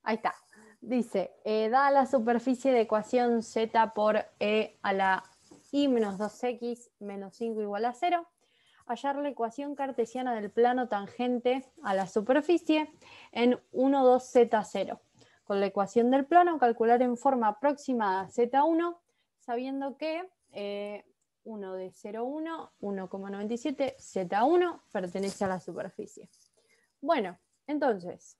Ahí está. Dice, da la superficie de ecuación z por e a la i menos 2x menos 5 igual a 0. Hallar la ecuación cartesiana del plano tangente a la superficie en 1, 2, z0. Con la ecuación del plano, calcular en forma aproximada z1, sabiendo que 1 de 0,1, 1,97, z1 pertenece a la superficie. Bueno, entonces,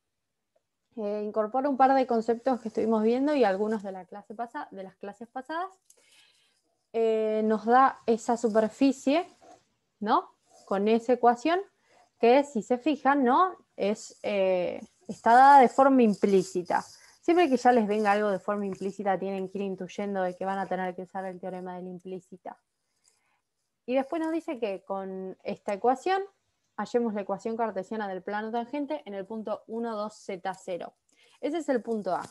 incorporo un par de conceptos que estuvimos viendo y algunos de las clases pasadas. Nos da esa superficie, ¿no? Con esa ecuación que, si se fijan, ¿no? Está dada de forma implícita. Siempre que ya les venga algo de forma implícita, tienen que ir intuyendo de que van a tener que usar el teorema de la implícita. Y después nos dice que con esta ecuación hallemos la ecuación cartesiana del plano tangente en el punto 1, 2, z0. Ese es el punto A,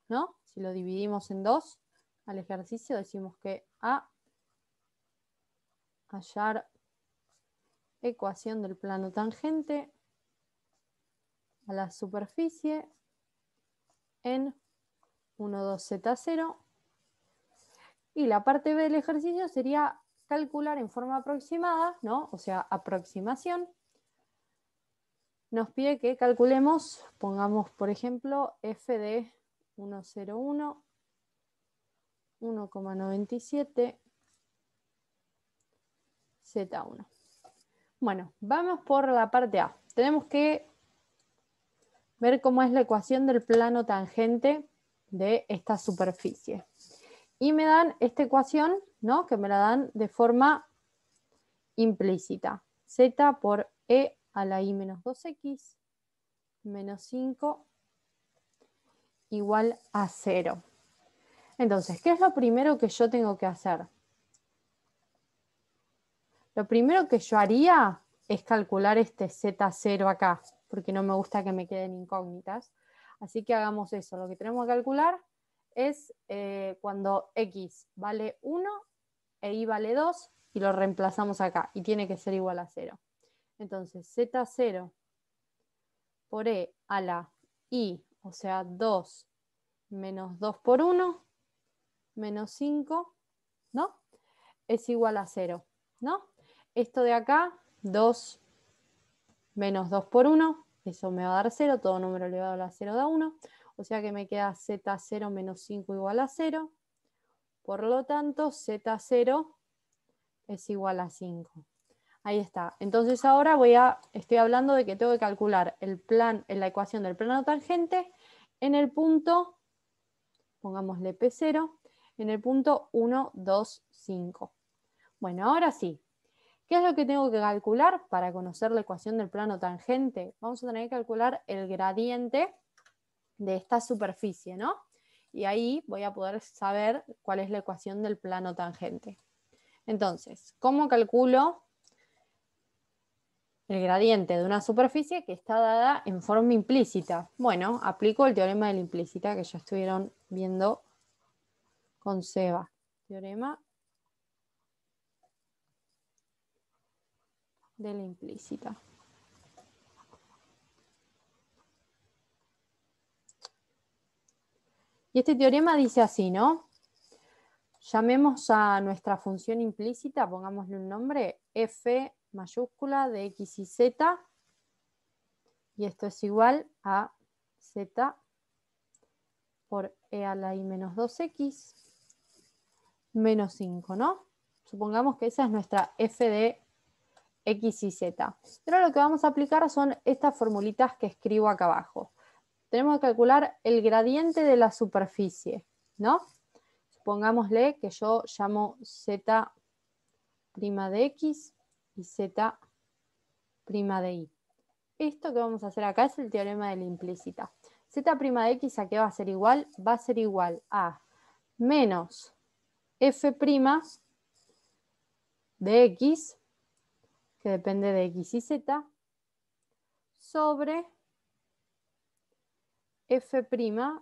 ¿no? Si lo dividimos en dos al ejercicio, decimos que A, hallar ecuación del plano tangente a la superficie en 1, 2, z0. Y la parte B del ejercicio sería calcular en forma aproximada, ¿no? O sea, aproximación. Nos pide que calculemos, pongamos por ejemplo, f de 1,01, 1,97, z1. Bueno, vamos por la parte A. Tenemos que ver cómo es la ecuación del plano tangente de esta superficie. Y me dan esta ecuación, ¿no? Que me la dan de forma implícita. Z por E a la I menos 2X menos 5 igual a 0. Entonces, ¿qué es lo primero que yo tengo que hacer? Lo primero que yo haría es calcular este Z0 acá, porque no me gusta que me queden incógnitas. Así que hagamos eso. Lo que tenemos que calcular es cuando X vale 1 e Y vale 2 y lo reemplazamos acá. Y tiene que ser igual a 0. Entonces, Z0 por E a la I, o sea, 2 menos 2 por 1, menos 5, ¿no? Es igual a 0, ¿no? Esto de acá, 2 menos 2 por 1, eso me va a dar 0, todo número elevado a la 0 da 1, o sea que me queda Z0 menos 5 igual a 0, por lo tanto Z0 es igual a 5. Ahí está. Entonces ahora estoy hablando de que tengo que calcular la ecuación del plano tangente en el punto, pongámosle P0, en el punto 1, 2, 5. Bueno, ahora sí. ¿Qué es lo que tengo que calcular para conocer la ecuación del plano tangente? Vamos a tener que calcular el gradiente de esta superficie, ¿no? Y ahí voy a poder saber cuál es la ecuación del plano tangente. Entonces, ¿cómo calculo el gradiente de una superficie que está dada en forma implícita? Bueno, aplico el teorema de la implícita que ya estuvieron viendo con Seba. Teorema de la implícita. Y este teorema dice así, ¿no? Llamemos a nuestra función implícita, pongámosle un nombre, f mayúscula de x y z, y esto es igual a z por e a la i menos 2x menos 5, ¿no? Supongamos que esa es nuestra f de x y z. Pero lo que vamos a aplicar son estas formulitas que escribo acá abajo. Tenemos que calcular el gradiente de la superficie, ¿no? Pongámosle que yo llamo z' de x y z' de y. Esto que vamos a hacer acá es el teorema de la implícita. Z' de x, ¿a qué va a ser igual? Va a ser igual a menos f' de x, que depende de x y z, sobre f'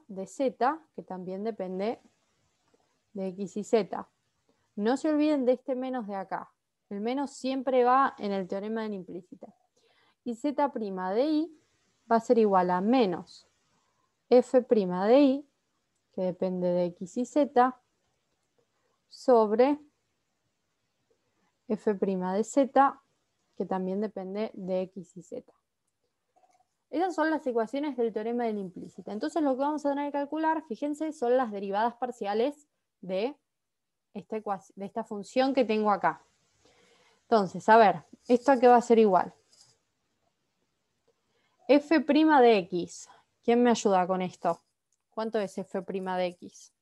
de z, que también depende de x y z. No se olviden de este menos de acá. El menos siempre va en el teorema de la implícita. Y z' de i va a ser igual a menos f' de y, que depende de x y z, sobre f' de z, que también depende de x y z. Esas son las ecuaciones del teorema del implícita. Entonces lo que vamos a tener que calcular, fíjense, son las derivadas parciales de esta función que tengo acá. Entonces, a ver, ¿esto a qué va a ser igual? F' de x. ¿Quién me ayuda con esto? ¿Cuánto es f' de x?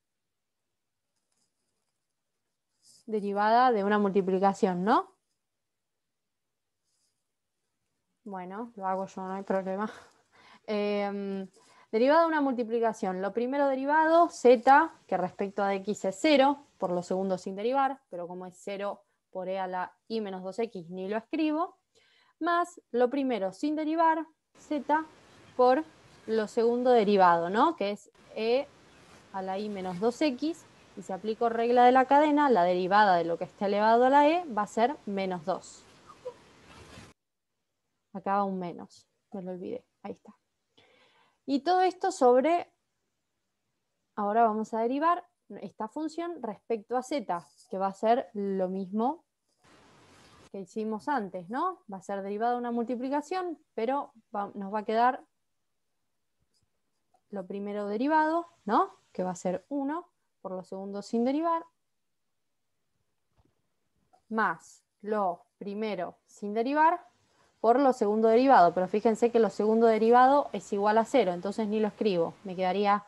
Derivada de una multiplicación, ¿no? Bueno, lo hago yo, no hay problema. Derivada de una multiplicación. Lo primero derivado, z, que respecto a x es 0, por lo segundo sin derivar, pero como es 0 por e a la i menos 2x, ni lo escribo, más lo primero sin derivar, z, por lo segundo derivado, ¿no? Que es e a la i menos 2x, y si aplico regla de la cadena, la derivada de lo que esté elevado a la e va a ser menos 2. Acá va un menos, me lo olvidé, ahí está. Y todo esto sobre, ahora vamos a derivar esta función respecto a z, que va a ser lo mismo que hicimos antes, ¿no? Va a ser derivada de una multiplicación, pero nos va a quedar lo primero derivado, ¿no? Que va a ser 1 por lo segundo sin derivar, más lo primero sin derivar por lo segundo derivado, pero fíjense que lo segundo derivado es igual a 0, entonces ni lo escribo, me quedaría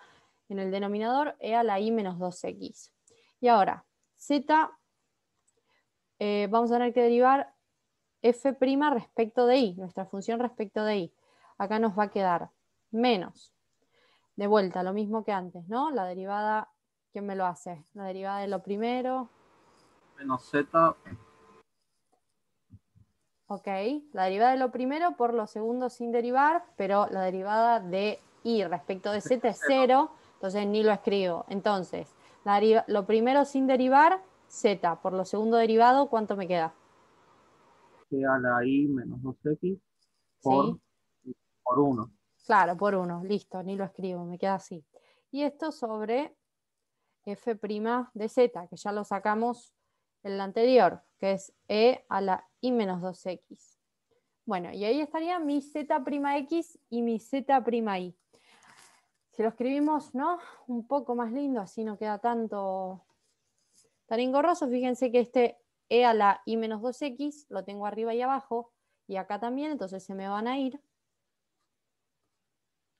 en el denominador e a la i menos 2x. Y ahora, z, vamos a tener que derivar f' respecto de y, nuestra función respecto de y. Acá nos va a quedar menos, de vuelta, lo mismo que antes, ¿no? La derivada, ¿quién me lo hace? La derivada de lo primero. Menos z. Ok, la derivada de lo primero por lo segundo sin derivar, pero la derivada de y respecto de z es 0, entonces ni lo escribo. Entonces, lo primero sin derivar, z, por lo segundo derivado, ¿cuánto me queda? E a la i menos 2x por, ¿Sí? por 1. Claro, por 1, listo, ni lo escribo, me queda así. Y esto sobre f' de z, que ya lo sacamos en la anterior, que es e a la i menos 2x. Bueno, y ahí estaría mi z'x y mi z'y. Si lo escribimos, ¿no? Un poco más lindo, así no queda tan engorroso. Fíjense que este e a la i menos 2x lo tengo arriba y abajo, y acá también, entonces se me van a ir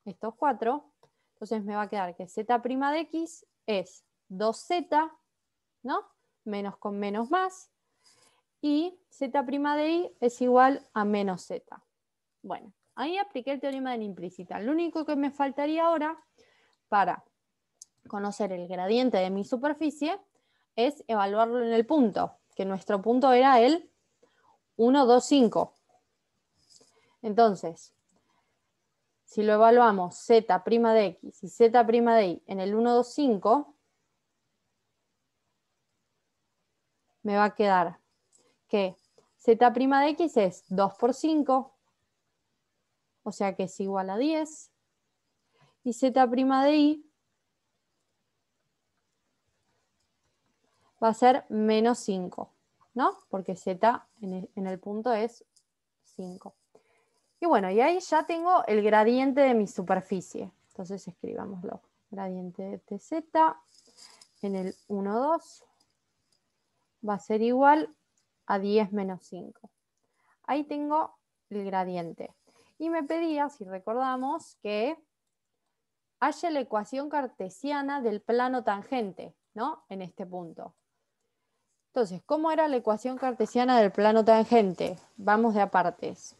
estos 4. Entonces me va a quedar que z' de x es 2z, ¿no? Menos con menos más, y z' de y es igual a menos z. Bueno, ahí apliqué el teorema de la implícita. Lo único que me faltaría ahora para conocer el gradiente de mi superficie es evaluarlo en el punto, que nuestro punto era el 1, 2, 5. Entonces, si lo evaluamos z' de x y z' de y en el 1, 2, 5, me va a quedar que z' de x es 2 por 5, o sea que es igual a 10, y z' de y va a ser menos 5, ¿no? Porque z en el punto es 5. Y bueno, y ahí ya tengo el gradiente de mi superficie. Entonces escribámoslo. Gradiente de z en el 1, 2 va a ser igual a 10 menos 5. Ahí tengo el gradiente. Y me pedía, si recordamos, que haya la ecuación cartesiana del plano tangente, ¿no? En este punto. Entonces, ¿cómo era la ecuación cartesiana del plano tangente? Vamos de a partes.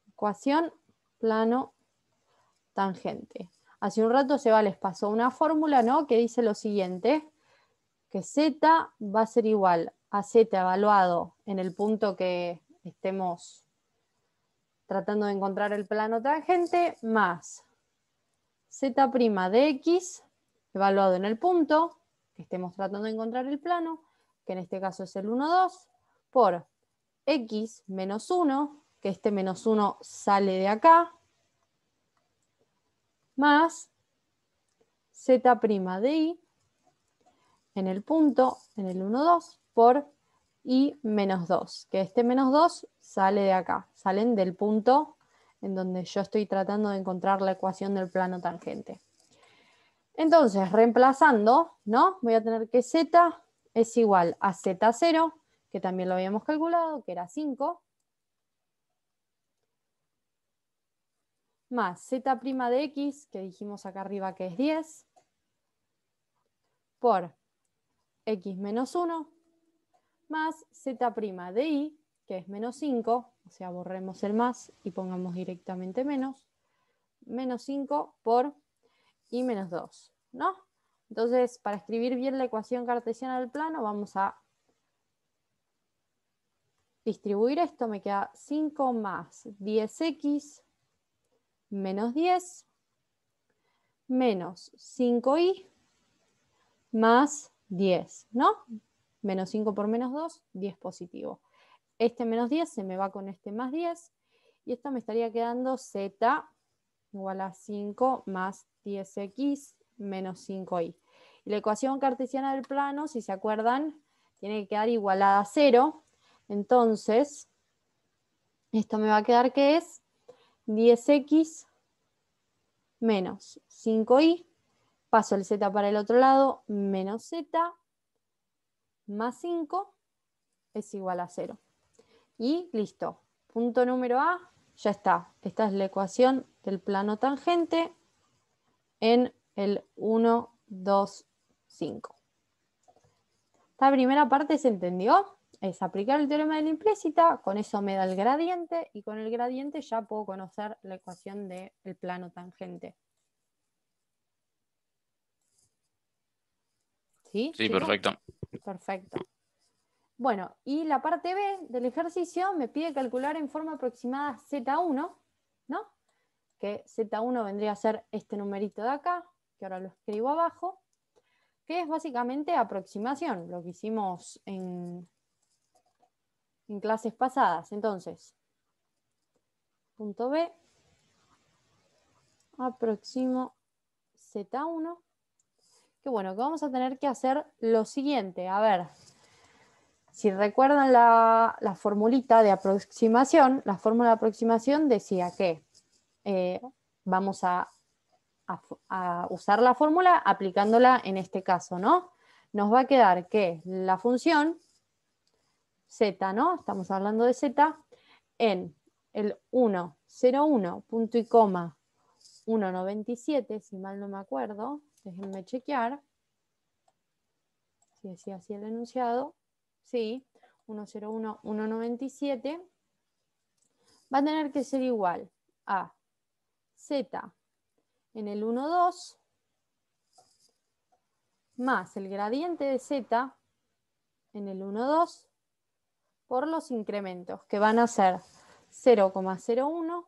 Ecuación plano tangente. Hace un rato Seba les pasó una fórmula, ¿no? Que dice lo siguiente, que z va a ser igual a z evaluado en el punto que estemos tratando de encontrar el plano tangente, más z' de x evaluado en el punto que estemos tratando de encontrar el plano, que en este caso es el 1, 2, por x menos 1, que este menos 1 sale de acá, más z' de i en el punto, en el 1, 2, por i menos 2, que este menos 2 sale de acá, salen del punto en donde yo estoy tratando de encontrar la ecuación del plano tangente. Entonces, reemplazando, ¿no? Voy a tener que z es igual a z0, que también lo habíamos calculado, que era 5, más z' de x, que dijimos acá arriba que es 10, por x menos 1, más z' de i, que es menos 5, o sea, borremos el más y pongamos directamente menos 5 por i menos 2, ¿no? Entonces, para escribir bien la ecuación cartesiana del plano, vamos a distribuir esto. Me queda 5 más 10x menos 10 menos 5i más 10, ¿no? Menos 5 por menos 2, 10 positivo. Este menos 10 se me va con este más 10 y esto me estaría quedando z igual a 5 más 10x menos 5i. Y la ecuación cartesiana del plano, si se acuerdan, tiene que quedar igualada a 0. Entonces, esto me va a quedar que es 10x menos 5i, paso el z para el otro lado, menos z más 5 es igual a 0. Y listo. Punto número A, ya está. Esta es la ecuación del plano tangente en el 1, 2, 5. Esta primera parte se entendió. Es aplicar el teorema de la implícita, con eso me da el gradiente y con el gradiente ya puedo conocer la ecuación del plano tangente. ¿Sí? Sí, ¿Chicos? perfecto. Perfecto. Bueno, y la parte B del ejercicio me pide calcular en forma aproximada Z1, ¿no? Que Z1 vendría a ser este numerito de acá, que ahora lo escribo abajo, que es básicamente aproximación, lo que hicimos en clases pasadas. Entonces, punto B, aproximo Z1, que bueno, que vamos a tener que hacer lo siguiente. A ver, si recuerdan la formulita de aproximación, la fórmula de aproximación decía que vamos a usar la fórmula aplicándola en este caso, ¿no? Nos va a quedar que la función z, ¿no? Estamos hablando de z, en el 1, 0, 1, punto y coma, 1,97, si mal no me acuerdo, déjenme chequear, si decía así el enunciado, sí, 1,01, 1,97, va a tener que ser igual a z en el 1, 2, más el gradiente de z en el 1, 2, por los incrementos, que van a ser 0,01,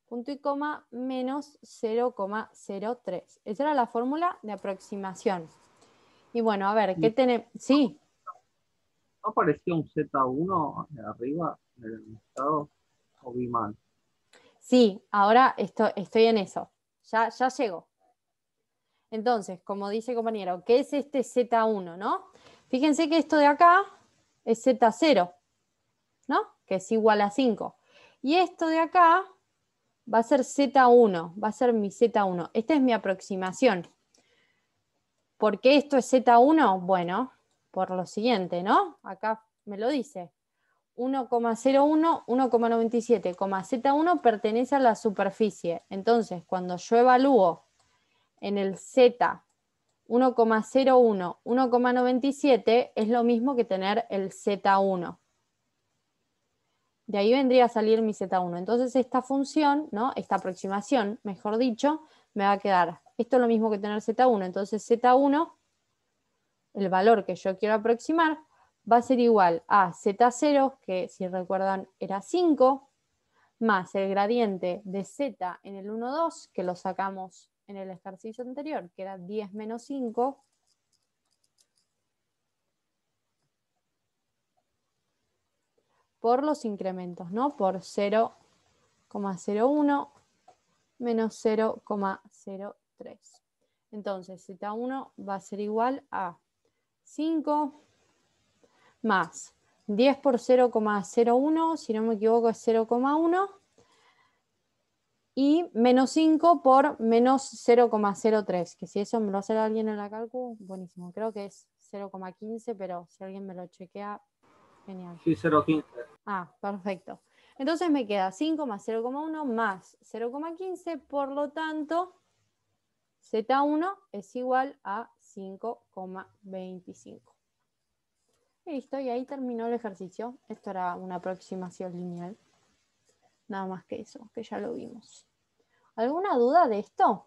punto y coma, menos 0,03. Esa era la fórmula de aproximación. Y bueno, a ver, ¿qué tenemos? Sí, ¿No apareció un Z1 de arriba del estado? ¿O vi mal? sí, ahora estoy en eso. Ya llego. Entonces, como dice compañero, ¿qué es este Z1, no? Fíjense que esto de acá es Z0, ¿no? Que es igual a 5. Y esto de acá va a ser Z1, va a ser mi Z1. Esta es mi aproximación. ¿Por qué esto es Z1? Bueno, por lo siguiente, ¿no? Acá me lo dice. 1,01, 1,97, Z1 pertenece a la superficie. Entonces, cuando yo evalúo en el Z 1,01, 1,97, es lo mismo que tener el Z1. De ahí vendría a salir mi Z1. Entonces esta función, ¿no? Esta aproximación, mejor dicho, me va a quedar. Esto es lo mismo que tener Z1. Entonces Z1, el valor que yo quiero aproximar, va a ser igual a Z0, que si recuerdan era 5, más el gradiente de Z en el 1, 2, que lo sacamos en el ejercicio anterior, que era 10 menos 5, por los incrementos, ¿no? Por 0,01, menos 0,03. Entonces, Z1 va a ser igual a 5 más 10 por 0,01, si no me equivoco es 0,1, y menos 5 por menos 0,03, que si eso me lo hace alguien en la calcu, buenísimo. Creo que es 0,15, pero si alguien me lo chequea, genial. Sí, 0,15. Ah, perfecto. Entonces me queda 5 más 0,1 más 0,15, por lo tanto, Z1 es igual a 5,25. Listo, y ahí terminó el ejercicio. Esto era una aproximación lineal. Nada más que eso, que ya lo vimos. ¿Alguna duda de esto?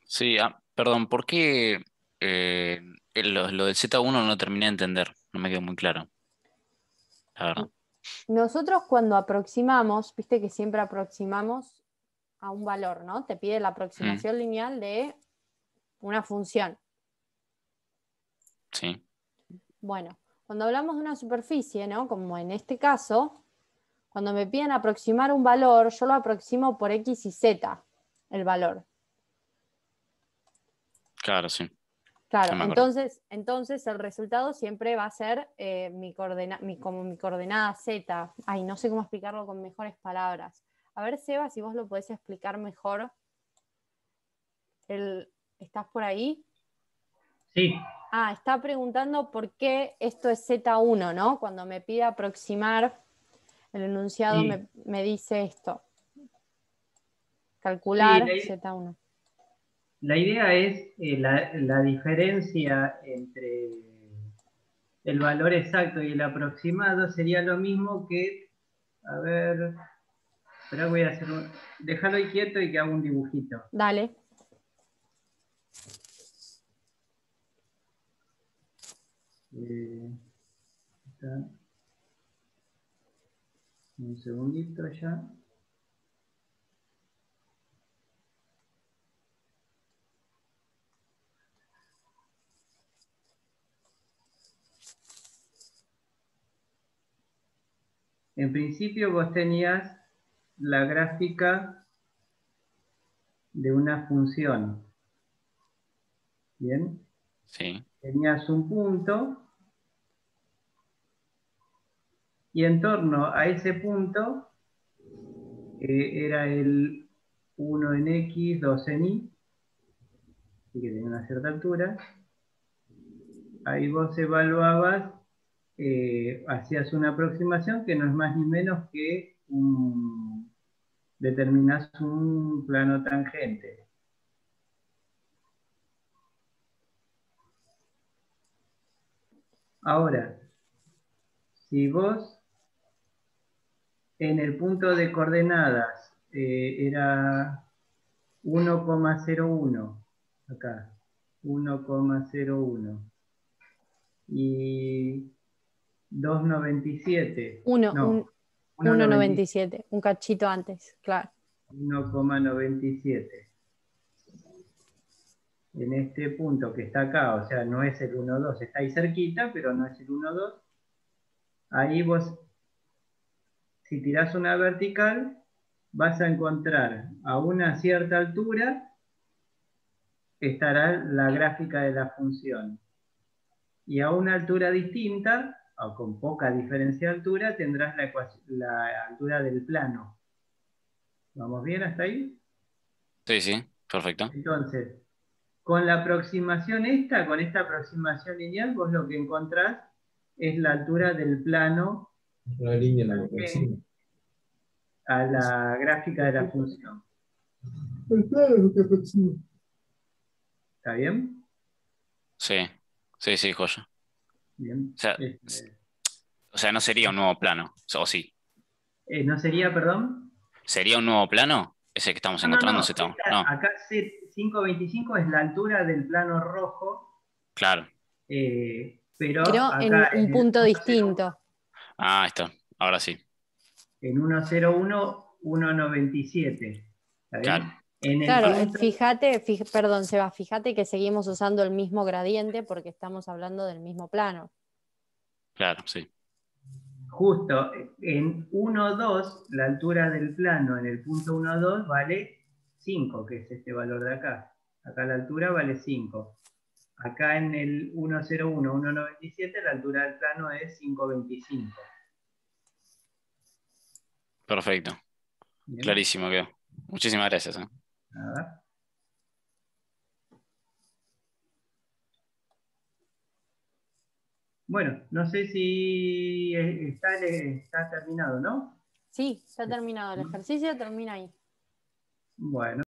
Sí, perdón, ¿por qué lo del Z1 no terminé de entender? No me quedó muy claro, la verdad. Nosotros cuando aproximamos, viste que siempre aproximamos a un valor, ¿no? Te pide la aproximación lineal de una función. Sí, Bueno, cuando hablamos de una superficie, ¿no? Como en este caso, cuando me piden aproximar un valor, yo lo aproximo por X y Z, el valor. claro, sí. Claro, Ya me acuerdo. entonces el resultado siempre va a ser como mi coordenada Z. Ay, no sé cómo explicarlo con mejores palabras. A ver, Seba, si vos lo podés explicar mejor. ¿Estás por ahí? Sí. Ah, está preguntando por qué esto es Z1, ¿no? Cuando me pide aproximar, el enunciado Sí. me dice esto. Calcular Sí, Z1. la idea es la diferencia entre el valor exacto y el aproximado sería lo mismo que, a ver, pero voy a hacer déjalo ahí quieto y que haga un dibujito. Dale. Está. Un segundito ya. En principio vos tenías la gráfica de una función. ¿Bien? Sí, Tenías un punto y en torno a ese punto era el 1 en X, 2 en Y, así que tenía una cierta altura. Ahí vos evaluabas, hacías una aproximación que no es más ni menos que determinás un plano tangente. Ahora, si vos en el punto de coordenadas era 1,01, acá, 1,01 y 2,97, no, 1,97, 1,97, un cachito antes, claro. 1,97. En este punto que está acá, o sea, no es el 1,2, está ahí cerquita, pero no es el 1,2. Ahí vos, si tirás una vertical, vas a encontrar a una cierta altura estará la gráfica de la función. Y a una altura distinta, o con poca diferencia de altura, tendrás la altura del plano. ¿Vamos bien hasta ahí? sí, sí, perfecto. Entonces, con la aproximación esta, con esta aproximación lineal, vos lo que encontrás es la altura del plano Una línea en la aproxima. a la gráfica de la función. Pues claro, lo que aproxima. ¿Está bien? Sí, sí, sí, joya. Bien. O sea, no sería un nuevo plano, o sí. ¿No sería, perdón? ¿Sería un nuevo plano? Ese que estamos encontrando en Z1. No, Acá 525 es la altura del plano rojo, claro. pero Pero en acá un en el punto distinto. Ah, ahí está. Ahora sí. en 101, 197. ¿Está bien? Claro, En el Claro, punto, perdón, Seba, fíjate que seguimos usando el mismo gradiente porque estamos hablando del mismo plano. claro, sí. justo en 1, 2, la altura del plano en el punto 1, 2 vale 5, que es este valor de acá. Acá la altura vale 5. Acá en el 101, 197, la altura del plano es 5,25. Perfecto. Bien, Clarísimo quedó. Muchísimas gracias. nada. Bueno, no sé si está terminado, ¿no? Sí, está terminado el ejercicio, termina ahí. Bueno.